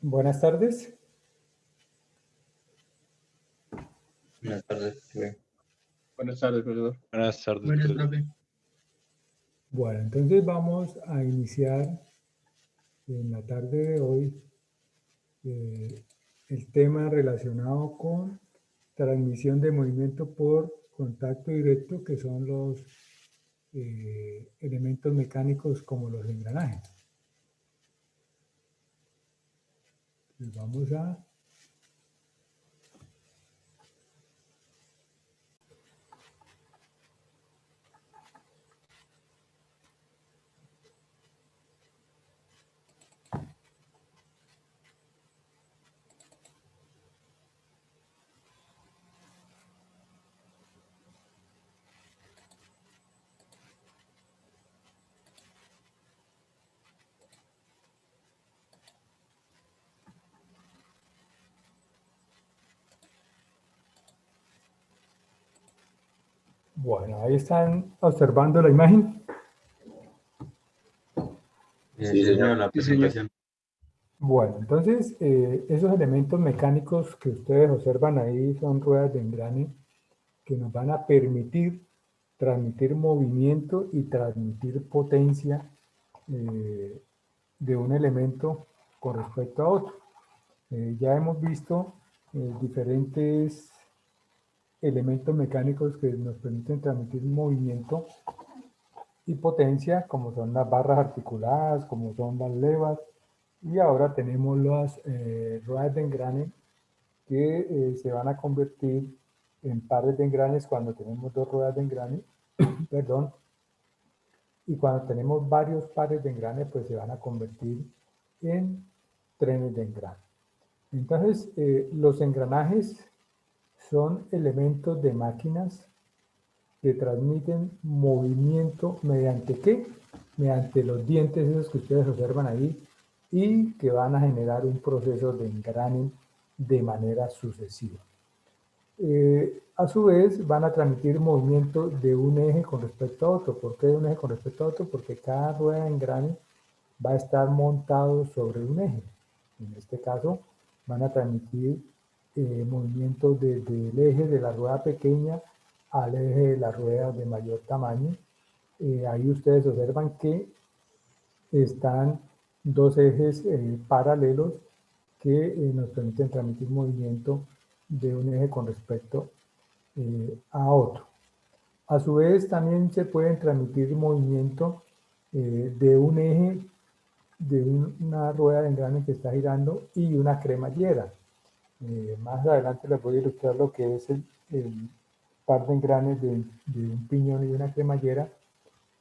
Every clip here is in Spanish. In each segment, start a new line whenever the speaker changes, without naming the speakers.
Buenas tardes.
Buenas tardes, profe.
Buenas tardes, profesor.
Buenas tardes,
Buenas
profesor.
tardes.
Bueno, entonces vamos a iniciar en la tarde de hoy el tema relacionado con transmisión de movimiento por contacto directo, que son los elementos mecánicos como los engranajes. Entonces vamos a... Bueno, ahí están observando la imagen.
Sí, señor, la presentación.
Bueno, entonces esos elementos mecánicos que ustedes observan ahí son ruedas de engrane que nos van a permitir transmitir movimiento y transmitir potencia de un elemento con respecto a otro. Ya hemos visto diferentes elementos mecánicos que nos permiten transmitir movimiento y potencia, como son las barras articuladas, como son las levas, y ahora tenemos las ruedas de engrane que se van a convertir en pares de engranes cuando tenemos dos ruedas de engrane, perdón, y cuando tenemos varios pares de engranes, pues se van a convertir en trenes de engrane. Entonces, los engranajes son elementos de máquinas que transmiten movimiento mediante ¿qué? Mediante los dientes esos que ustedes observan ahí y que van a generar un proceso de engrane de manera sucesiva. A su vez van a transmitir movimiento de un eje con respecto a otro. ¿Por qué de un eje con respecto a otro? Porque cada rueda de engrane va a estar montado sobre un eje. En este caso van a transmitir movimiento desde el eje de la rueda pequeña al eje de la rueda de mayor tamaño. Ahí ustedes observan que están dos ejes paralelos que nos permiten transmitir movimiento de un eje con respecto a otro. A su vez también se pueden transmitir movimiento de un eje de una rueda de engrane que está girando y una cremallera. Más adelante les voy a ilustrar lo que es el par de engranes de un piñón y una cremallera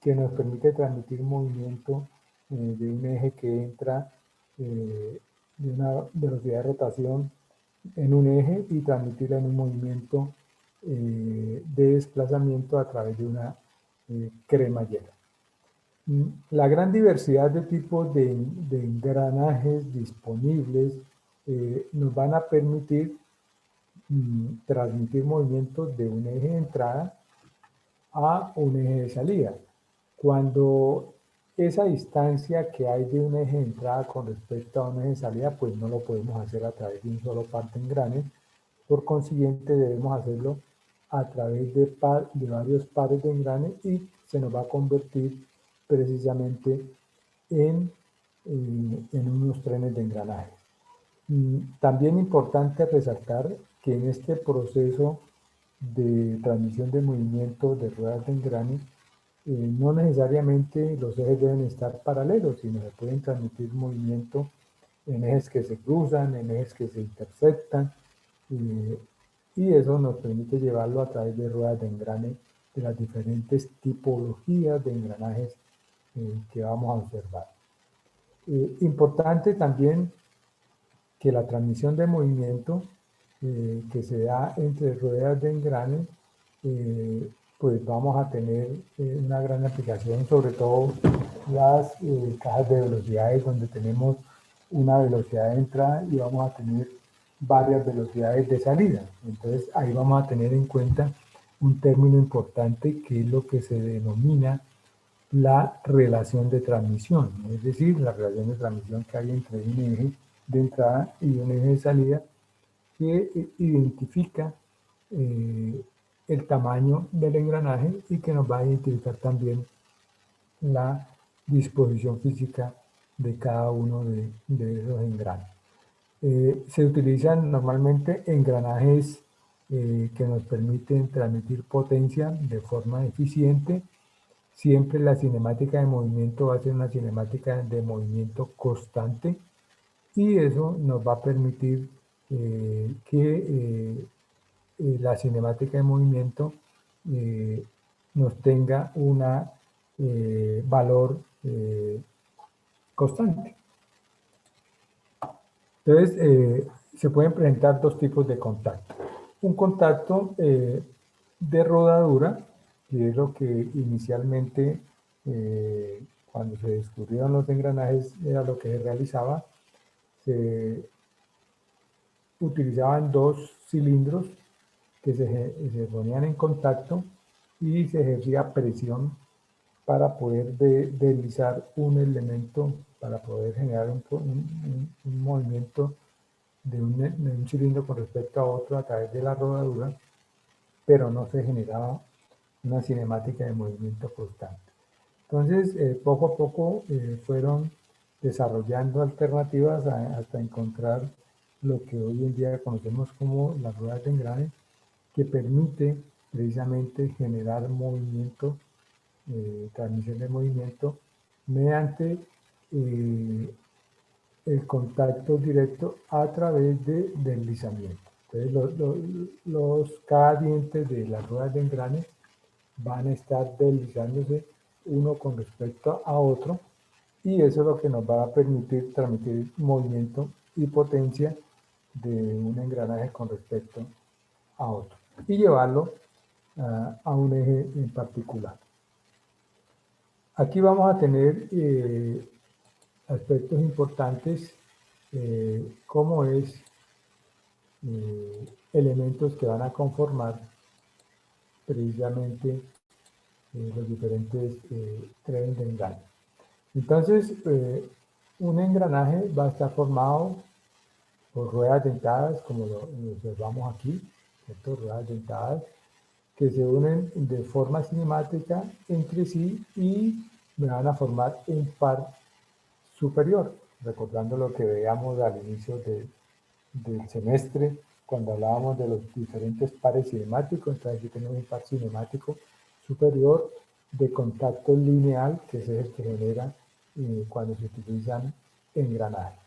que nos permite transmitir movimiento de un eje que entra de una velocidad de rotación en un eje y transmitirla en un movimiento de desplazamiento a través de una cremallera. La gran diversidad de tipos de engranajes disponibles nos van a permitir transmitir movimiento de un eje de entrada a un eje de salida. Cuando esa distancia que hay de un eje de entrada con respecto a un eje de salida, pues no lo podemos hacer a través de un solo par de engranes. Por consiguiente, debemos hacerlo a través de varios pares de engranes y se nos va a convertir precisamente en unos trenes de engranaje. También importante resaltar que en este proceso de transmisión de movimiento de ruedas de engrane, no necesariamente los ejes deben estar paralelos, sino se pueden transmitir movimiento en ejes que se cruzan, en ejes que se intersectan, y eso nos permite llevarlo a través de ruedas de engrane de las diferentes tipologías de engranajes que vamos a observar. Importante también que la transmisión de movimiento que se da entre ruedas de engrane, pues vamos a tener una gran aplicación, sobre todo las cajas de velocidades, donde tenemos una velocidad de entrada y vamos a tener varias velocidades de salida. Entonces ahí vamos a tener en cuenta un término importante que es lo que se denomina la relación de transmisión, es decir, la relación de transmisión que hay entre un eje de entrada y un eje de salida que identifica el tamaño del engranaje y que nos va a identificar también la disposición física de cada uno de esos engranes. Se utilizan normalmente engranajes que nos permiten transmitir potencia de forma eficiente. Siempre la cinemática de movimiento va a ser una cinemática de movimiento constante y eso nos va a permitir que la cinemática de movimiento nos tenga un valor constante. Entonces, se pueden presentar dos tipos de contacto. Un contacto de rodadura, que es lo que inicialmente, cuando se descubrieron los engranajes, era lo que se realizaba. Se utilizaban dos cilindros que se ponían en contacto y se ejercía presión para poder deslizar un elemento, para poder generar un movimiento de un cilindro con respecto a otro a través de la rodadura, pero no se generaba una cinemática de movimiento constante. Entonces, poco a poco fueron desarrollando alternativas hasta encontrar lo que hoy en día conocemos como las ruedas de engrane, que permite precisamente generar movimiento, transmisión de movimiento, mediante el contacto directo a través de deslizamiento. Entonces, cada diente de las ruedas de engrane van a estar deslizándose uno con respecto a otro y eso es lo que nos va a permitir transmitir movimiento y potencia de un engranaje con respecto a otro y llevarlo a un eje en particular. Aquí vamos a tener aspectos importantes como es elementos que van a conformar precisamente los diferentes trenes de engranaje. Entonces, un engranaje va a estar formado por ruedas dentadas, como lo observamos aquí, ¿cierto? Ruedas dentadas que se unen de forma cinemática entre sí y van a formar un par superior, recordando lo que veíamos al inicio del semestre, cuando hablábamos de los diferentes pares cinemáticos. Entonces aquí tenemos un par cinemático superior de contacto lineal, que es el que genera cuando se utilizan engranajes.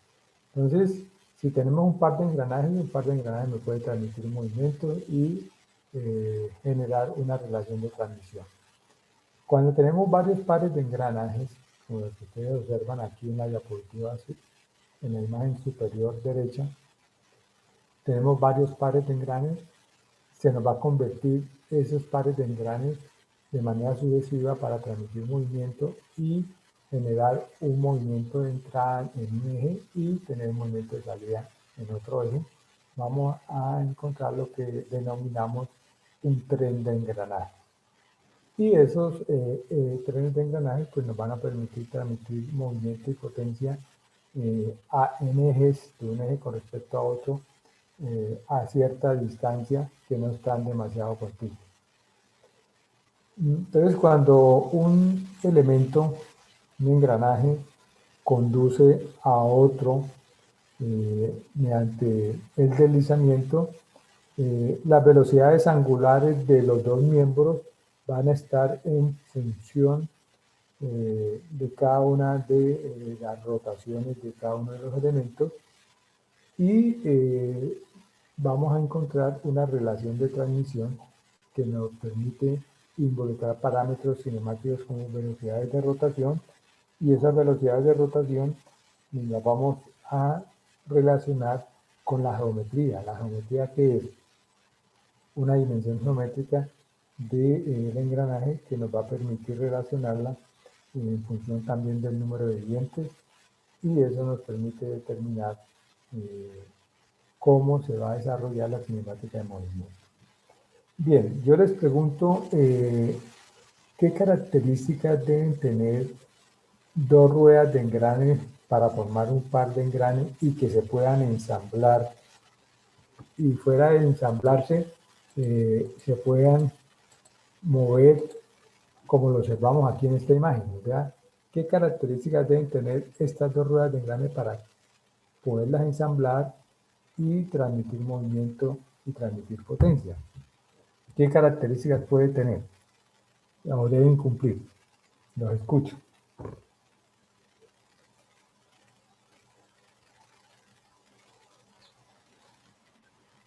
Entonces, si tenemos un par de engranajes me puede transmitir un movimiento y generar una relación de transmisión. Cuando tenemos varios pares de engranajes, como los que ustedes observan aquí en la diapositiva, en la imagen superior derecha, tenemos varios pares de engranes, se nos va a convertir esos pares de engranes de manera sucesiva para transmitir movimiento y generar un movimiento de entrada en un eje y tener un movimiento de salida en otro eje. Vamos a encontrar lo que denominamos un tren de engranaje. Y esos trenes de engranaje pues, nos van a permitir transmitir movimiento y potencia en ejes, de un eje con respecto a otro, a cierta distancia que no están demasiado continuos. Entonces, cuando un elemento, un engranaje, conduce a otro mediante el deslizamiento, las velocidades angulares de los dos miembros van a estar en función de cada una de las rotaciones de cada uno de los elementos y vamos a encontrar una relación de transmisión que nos permite involucrar parámetros cinemáticos como velocidades de rotación y esas velocidades de rotación las vamos a relacionar con la geometría. La geometría que es una dimensión geométrica del engranaje que nos va a permitir relacionarla en función también del número de dientes y eso nos permite determinar cómo se va a desarrollar la cinemática de movimiento. Bien, yo les pregunto qué características deben tener dos ruedas de engrane para formar un par de engranes y que se puedan ensamblar, y fuera de ensamblarse se puedan mover como lo observamos aquí en esta imagen. ¿Ya? ¿Qué características deben tener estas dos ruedas de engrane para poderlas ensamblar y transmitir movimiento y transmitir potencia? ¿Qué características puede tener o deben cumplir? Los escucho.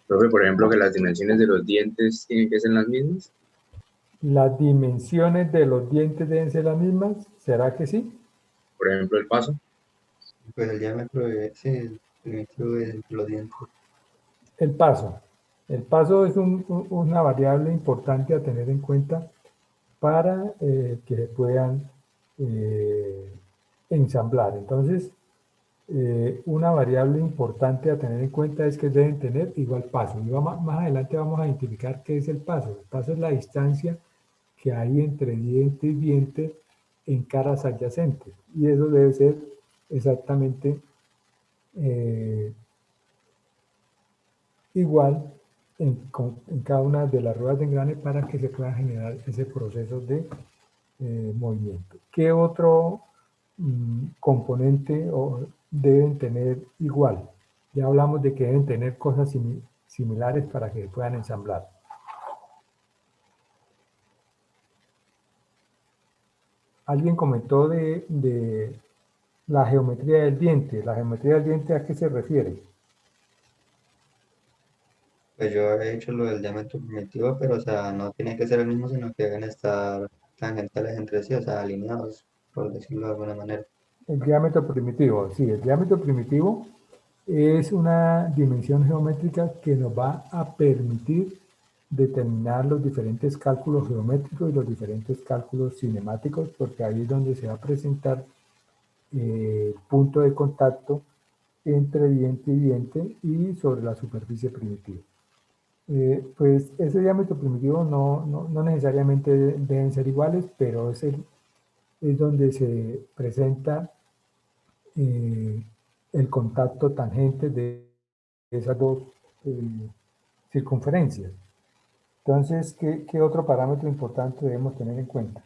Profe, por ejemplo, que las dimensiones de los dientes tienen que ser las mismas.
¿Las dimensiones de los dientes deben ser las mismas? ¿Será que sí?
Por ejemplo, el paso.
Pues el diámetro de, sí, el primitivo de los dientes.
El paso. El paso es una variable importante a tener en cuenta para que se puedan ensamblar. Entonces, una variable importante a tener en cuenta es que deben tener igual paso. Y más adelante vamos a identificar qué es el paso. El paso es la distancia que hay entre diente y diente en caras adyacentes. Y eso debe ser exactamente igual en cada una de las ruedas de engrane para que se pueda generar ese proceso de movimiento. ¿Qué otro componente deben tener igual? Ya hablamos de que deben tener cosas similares para que se puedan ensamblar. Alguien comentó de la geometría del diente. ¿La geometría del diente a qué se refiere?
Pues yo he hecho lo del diámetro primitivo, pero o sea, no tiene que ser el mismo, sino que deben estar tangentales entre sí, o sea, alineados, por decirlo de alguna manera.
El diámetro primitivo, sí, el diámetro primitivo es una dimensión geométrica que nos va a permitir determinar los diferentes cálculos geométricos y los diferentes cálculos cinemáticos, porque ahí es donde se va a presentar el punto de contacto entre diente y diente y sobre la superficie primitiva. Pues ese diámetro primitivo no necesariamente deben ser iguales, pero es donde se presenta el contacto tangente de esas dos circunferencias. Entonces, ¿qué otro parámetro importante debemos tener en cuenta?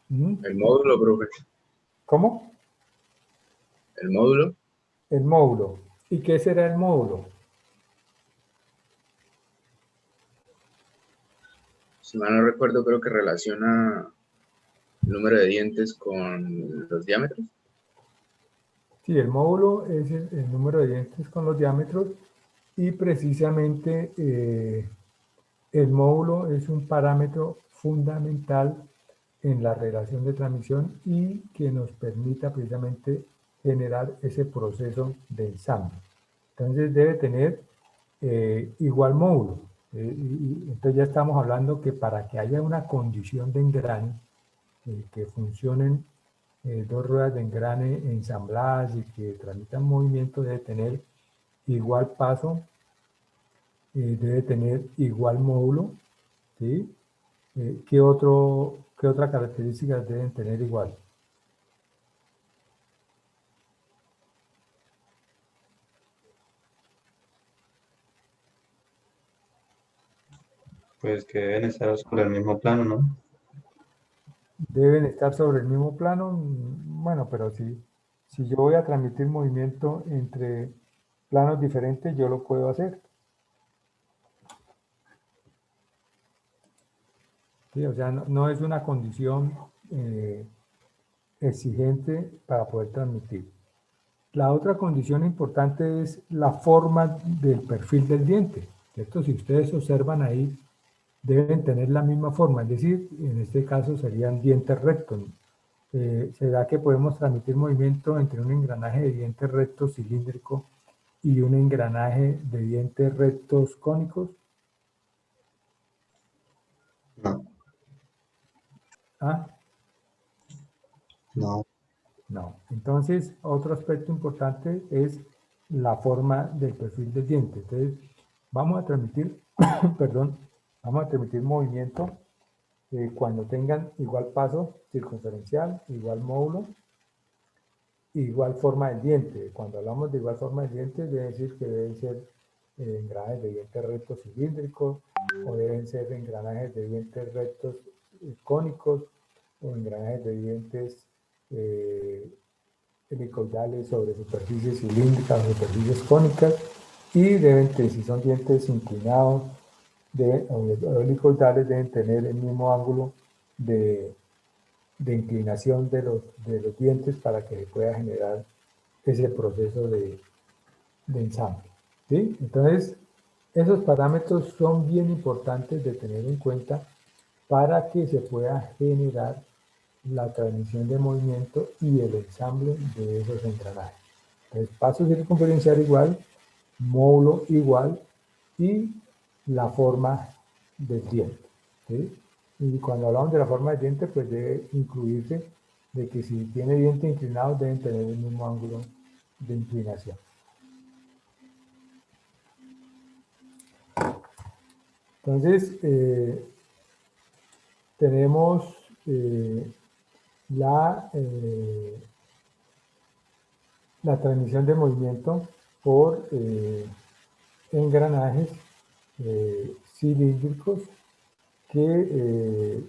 El módulo, profe.
¿Cómo?
El módulo.
El módulo. ¿Y qué será el módulo?
Si mal no recuerdo, creo que relaciona el número de dientes con los diámetros.
Sí, el módulo es el número de dientes con los diámetros y precisamente el módulo es un parámetro fundamental en la relación de transmisión y que nos permita precisamente generar ese proceso de ensamble. Entonces debe tener igual módulo. Entonces ya estamos hablando que para que haya una condición de engrane, que funcionen dos ruedas de engrane ensambladas y que transmitan movimiento, debe tener igual paso, debe tener igual módulo, ¿sí? ¿Qué otra característica deben tener igual?
Pues que deben estar sobre el mismo plano, ¿no?
Deben estar sobre el mismo plano. Bueno, pero si yo voy a transmitir movimiento entre planos diferentes, yo lo puedo hacer. ¿Sí? O sea, no es una condición exigente para poder transmitir. La otra condición importante es la forma del perfil del diente, ¿cierto? Si ustedes observan ahí, deben tener la misma forma, es decir, en este caso serían dientes rectos. ¿Será que podemos transmitir movimiento entre un engranaje de dientes rectos cilíndrico y un engranaje de dientes rectos cónicos?
No,
¿Ah?
no.
No. Entonces, otro aspecto importante es la forma del perfil del diente. Entonces, vamos a transmitir, perdón, vamos a transmitir movimiento cuando tengan igual paso circunferencial, igual módulo, igual forma del diente. Cuando hablamos de igual forma del diente, debe decir que deben ser engranajes de dientes rectos cilíndricos, o deben ser engranajes de dientes rectos cónicos, o engranajes de dientes helicoidales sobre superficies cilíndricas o superficies cónicas, y deben, si son dientes inclinados o helicoidales, deben tener el mismo ángulo de inclinación de los dientes para que se pueda generar ese proceso de ensamble. ¿Sí? Entonces, esos parámetros son bien importantes de tener en cuenta para que se pueda generar la transmisión de movimiento y el ensamble de esos engranajes. Entonces, paso circunferencial igual, módulo igual y la forma del diente. ¿Sí? Y cuando hablamos de la forma del diente, pues debe incluirse de que si tiene dientes inclinados deben tener el mismo ángulo de inclinación. Entonces, tenemos la transmisión de movimiento por engranajes cilíndricos que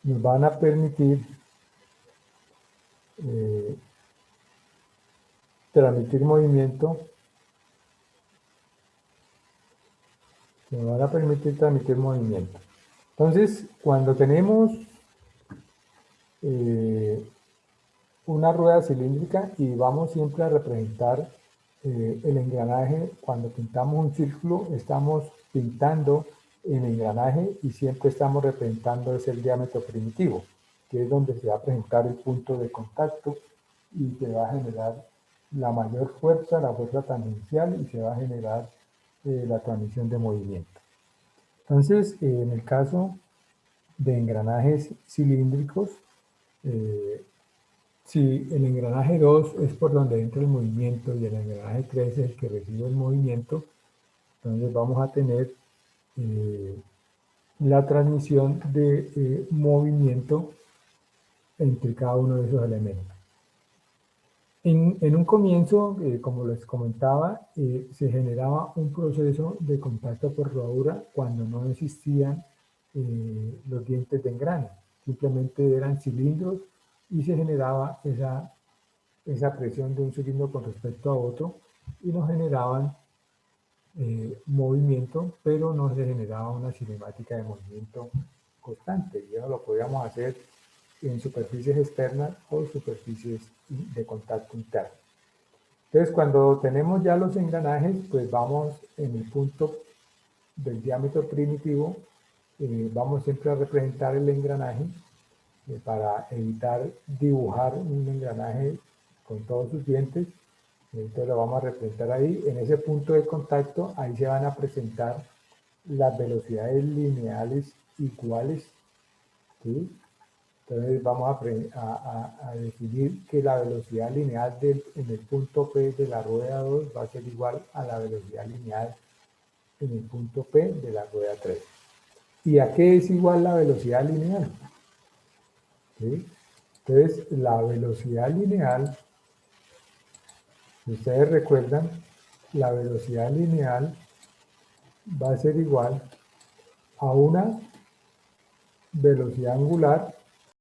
nos van a permitir transmitir movimiento, Entonces, cuando tenemos una rueda cilíndrica y vamos siempre a representar el engranaje, cuando pintamos un círculo, estamos pintando el engranaje y siempre estamos representando ese el diámetro primitivo, que es donde se va a presentar el punto de contacto y se va a generar la mayor fuerza, la fuerza tangencial, y se va a generar la transmisión de movimiento. Entonces, en el caso de engranajes cilíndricos, si el engranaje 2 es por donde entra el movimiento y el engranaje 3 es el que recibe el movimiento, entonces vamos a tener la transmisión de movimiento entre cada uno de esos elementos. En un comienzo, como les comentaba, se generaba un proceso de contacto por rodadura cuando no existían los dientes de engrane. Simplemente eran cilindros y se generaba esa presión de un cilindro con respecto a otro y nos generaban movimiento, pero no se generaba una cinemática de movimiento constante. Y eso lo podíamos hacer en superficies externas o superficies de contacto interno. Entonces, cuando tenemos ya los engranajes, pues vamos en el punto del diámetro primitivo, vamos siempre a representar el engranaje para evitar dibujar un engranaje con todos sus dientes. Entonces lo vamos a representar ahí. En ese punto de contacto, ahí se van a presentar las velocidades lineales iguales, ¿sí? Entonces vamos a definir que la velocidad lineal en el punto P de la rueda 2 va a ser igual a la velocidad lineal en el punto P de la rueda 3. ¿Y a qué es igual la velocidad lineal? ¿Sí? Entonces la velocidad lineal, si ustedes recuerdan, la velocidad lineal va a ser igual a una velocidad angular